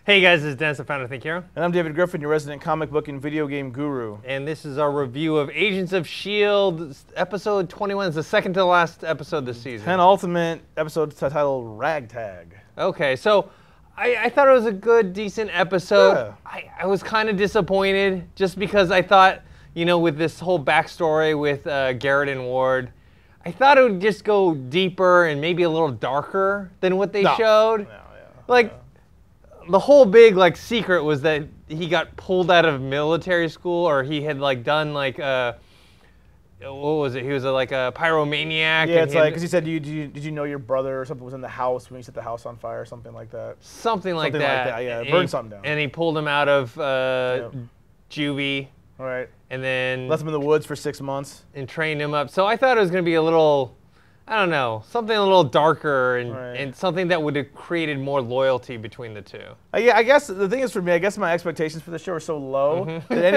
Hey guys, this is Dennis, the founder of Think Hero. And I'm David Griffin, your resident comic book and video game guru. And this is our review of Agents of S.H.I.E.L.D. Episode 21. It's the second to the last episode this season. Penultimate episode titled Ragtag. Okay, so I thought it was a good, decent episode. Yeah. I was kind of disappointed just because I thought, you know, with this whole backstory with Garrett and Ward, I thought it would just go deeper and maybe a little darker than what they showed. The whole big secret was that he got pulled out of military school, or he had done what was it? He was a pyromaniac. Yeah, it's because he said, did you know your brother or something was in the house when you set the house on fire or something like that? Something like that. Yeah, burn something down. And he pulled him out of juvie. All right. And then left him in the woods for 6 months. And trained him up. So I thought it was going to be a little, I don't know, something a little darker and something that would have created more loyalty between the two. Yeah, I guess the thing is for me, I guess my expectations for the show are so low that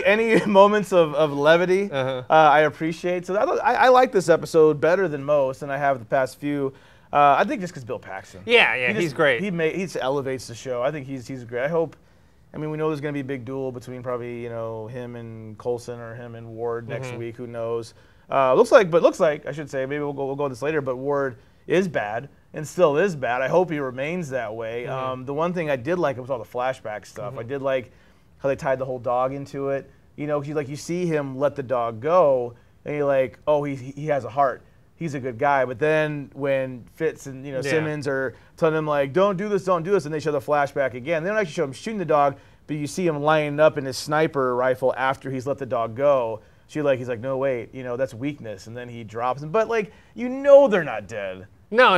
any moments of levity I appreciate. So I like this episode better than most, and I have the past few. I think just because Bill Paxton. Yeah, he's great. He just elevates the show. I think he's great. I mean, we know there's going to be a big duel between probably him and Coulson or him and Ward next week. Who knows? Looks like I should say, maybe we'll go on this later, but Ward is bad and still is bad. I hope he remains that way. The one thing I did like was all the flashback stuff. I did like how they tied the whole dog into it. You know, you see him let the dog go, and you're like, oh, he has a heart. He's a good guy. But then when Fitz and Simmons are telling him don't do this, and they show the flashback again. They don't actually show him shooting the dog, but you see him lining up in his sniper rifle after he's let the dog go. He's like, no, wait, that's weakness, and then he drops him. But they're not dead. No.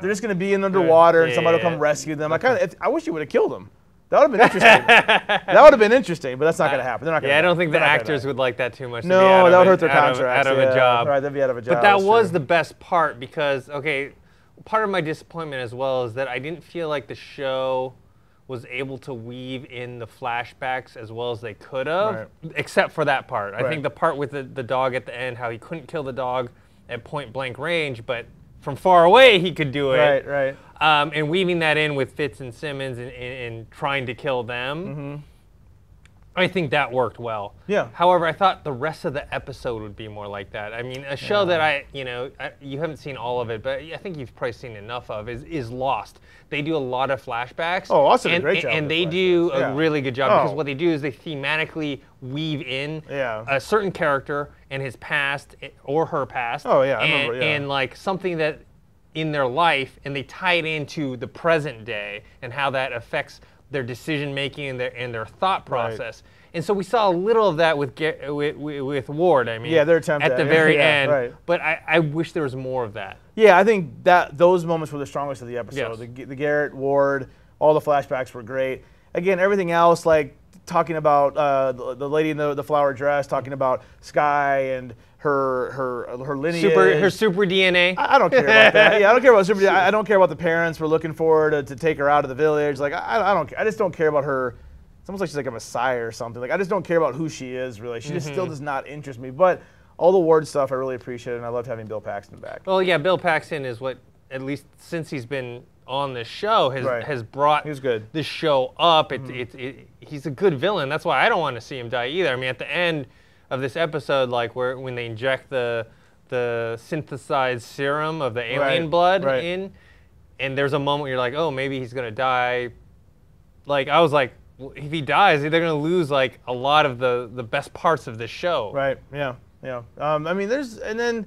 They're just gonna be in underwater, and somebody will come rescue them. I wish you would have killed them. That would have been interesting. That would have been interesting, but that's not gonna happen. They're not gonna. I don't think the actors would like that too much. No, that would hurt their contracts. Out of a job. Right, they'd be out of a job. But that was the best part because part of my disappointment as well is that I didn't feel like the show was able to weave in the flashbacks as well as they could have, except for that part. I think the part with the dog at the end, how he couldn't kill the dog at point blank range, but from far away he could do it. Right. And weaving that in with Fitz and Simmons and trying to kill them, I think that worked well. Yeah. However, I thought the rest of the episode would be more like that. I mean, a show that you haven't seen all of it, but I think you've probably seen enough of is Lost. They do a lot of flashbacks. Oh, Lost did a great job. And they do a really good job because what they do is they thematically weave in a certain character and his past or her past. Oh yeah, I remember. Yeah. And something that in their life, and they tie it into the present day and how that affects their decision making and their thought process. And so we saw a little of that with Ward. I mean, their attempt at the very end. But I wish there was more of that. Yeah, I think those moments were the strongest of the episode. Yes. The Garrett, Ward, all the flashbacks were great. Again, everything else, talking about the lady in the flower dress, talking about Sky and her lineage, her super DNA. I don't care about that. I don't care about super DNA. I don't care about the parents we're looking for to take her out of the village. I just don't care about her. It's almost like she's like a messiah or something. I just don't care about who she is really. She just still does not interest me. But all the Ward stuff I really appreciate, and I loved having Bill Paxton back. Well, yeah, Bill Paxton is what, at least since he's been on this show, has brought this show up. He's a good villain. That's why I don't want to see him die either. I mean, at the end of this episode, when they inject the synthesized serum of the alien blood in, and there's a moment where you're like, oh, maybe he's gonna die. I was like, well, if he dies, they're gonna lose a lot of the best parts of this show. Right. Yeah. I mean,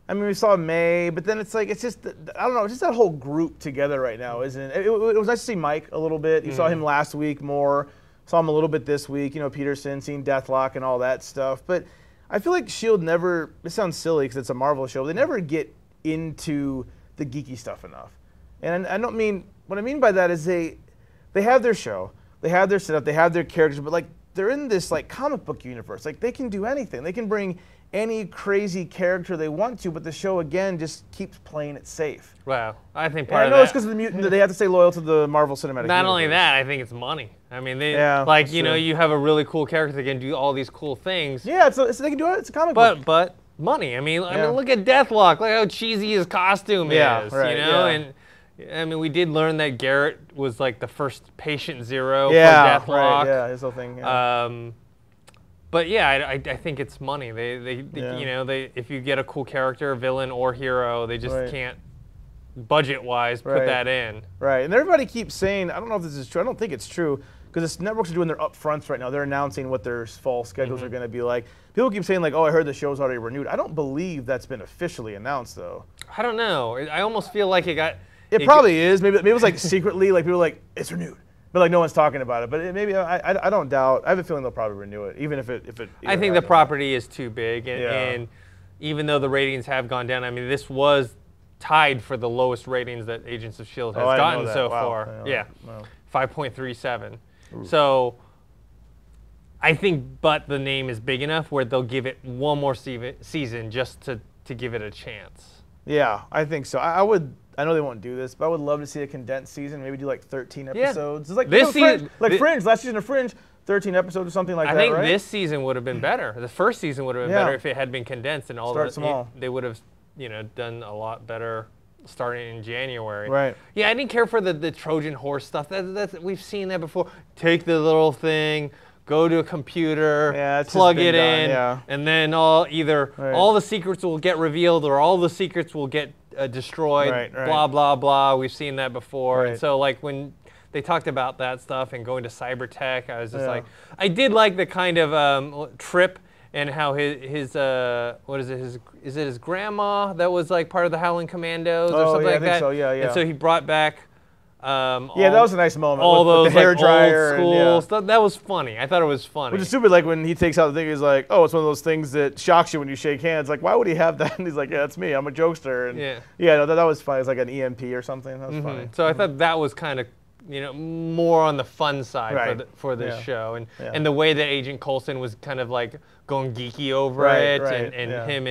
we saw May, but then it's just, I don't know, it's just that whole group together right now, isn't it? It was nice to see Mike a little bit. You saw him last week more. Saw him a little bit this week, Peterson, seeing Deathlock and all that stuff. But I feel like S.H.I.E.L.D. never, it sounds silly because it's a Marvel show, they never get into the geeky stuff enough. And I don't mean, what I mean by that is they have their show, they have their setup, they have their characters, but they're in this comic book universe. They can do anything. They can bring any crazy character they want to, but the show again just keeps playing it safe. Wow, I think part of that. I know it's because of the mutant that they have to stay loyal to the Marvel Cinematic Universe. Not only that, I think it's money. I mean, they you have a really cool character that can do all these cool things. Yeah, they can do it. It's a comic book. But money. I mean, look at Deathlock. Look how cheesy his costume is. Right, and I mean, we did learn that Garrett was like the first patient zero for Deathlock. Right, yeah, his whole thing. Yeah. But yeah, I think it's money. They you know, if you get a cool character, villain or hero, they just can't budget-wise put that in. Right, and everybody keeps saying, I don't know if this is true. I don't think it's true because the networks are doing their upfronts right now. They're announcing what their fall schedules are going to be like. People keep saying like, oh, I heard the show's already renewed. I don't believe that's been officially announced though. I don't know. I almost feel like it got. It probably is. Maybe it was like secretly, like people were like, it's renewed. But like no one's talking about it. But maybe I don't doubt. I have a feeling they'll probably renew it, even if it. I think the property is too big, and even though the ratings have gone down, I mean, this was tied for the lowest ratings that Agents of S.H.I.E.L.D. has gotten so far. Yeah, 5.37. So I think, but the name is big enough where they'll give it one more season just to give it a chance. Yeah, I think so. I know they won't do this, but I would love to see a condensed season. Maybe do like 13 episodes. It's like this season, Fringe. Last season of Fringe, 13 episodes or something like that. I think right? This season would have been better. The first season would have been better if it had been condensed and all that. They would have, done a lot better starting in January. Right. Yeah, I didn't care for the Trojan horse stuff. We've seen that before. Take the little thing, go to a computer, plug it in, and then all the secrets will get revealed or all the secrets will get destroyed, blah, blah, blah. We've seen that before. And so like when they talked about that stuff and going to cybertech, I was just like, I did like the kind of trip and how his what is it, is it his grandma that was like part of the Howling Commandos or something like that? I think so, yeah. And so he brought back that was a nice moment. All those the hair dryer old school stuff. That was funny. I thought it was funny. Which is stupid, like when he takes out the thing, he's like, oh, it's one of those things that shocks you when you shake hands. Like, why would he have that? And he's like, yeah, that's me. I'm a jokester. And no, that was funny. It's like an EMP or something. That was funny. So I thought that was kind of, more on the fun side for this show. And the way that Agent Coulson was kind of like going geeky over it, and him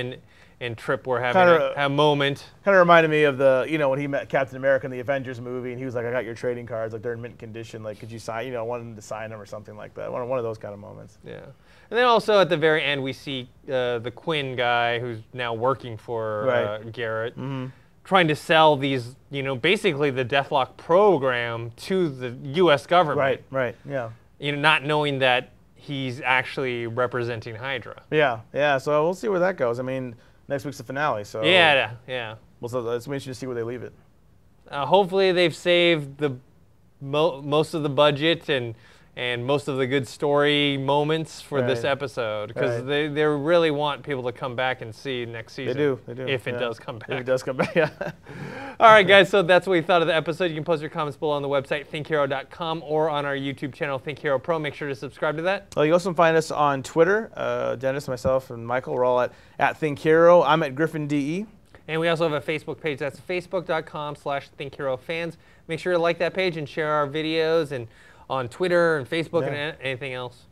and Trip were having a moment. Kind of reminded me of the, when he met Captain America in the Avengers movie, and he was like, I got your trading cards, like they're in mint condition, like could you sign, wanted him to sign them or something like that. One of those kind of moments. Yeah. And then also at the very end, we see the Quinn guy who's now working for Garrett, trying to sell these, basically the Deathlock program to the U.S. government. Right, yeah. Not knowing that he's actually representing Hydra. Yeah, so we'll see where that goes. I mean, next week's the finale, so yeah. Well, it's interesting to see where they leave it. Hopefully, they've saved the most of the budget and most of the good story moments for this episode because they really want people to come back and see next season. They do. If it does come back. If it does come back, yeah. All right, guys. So that's what we thought of the episode. You can post your comments below on the website thinkhero.com or on our YouTube channel Think Hero Pro. Make sure to subscribe to that. Well, you also find us on Twitter. Dennis, myself, and Michael. We're all at Think Hero. I'm at GriffinDE. And we also have a Facebook page. That's facebook.com/ThinkHeroFans. Make sure to like that page and share our videos and on Twitter and Facebook and anything else.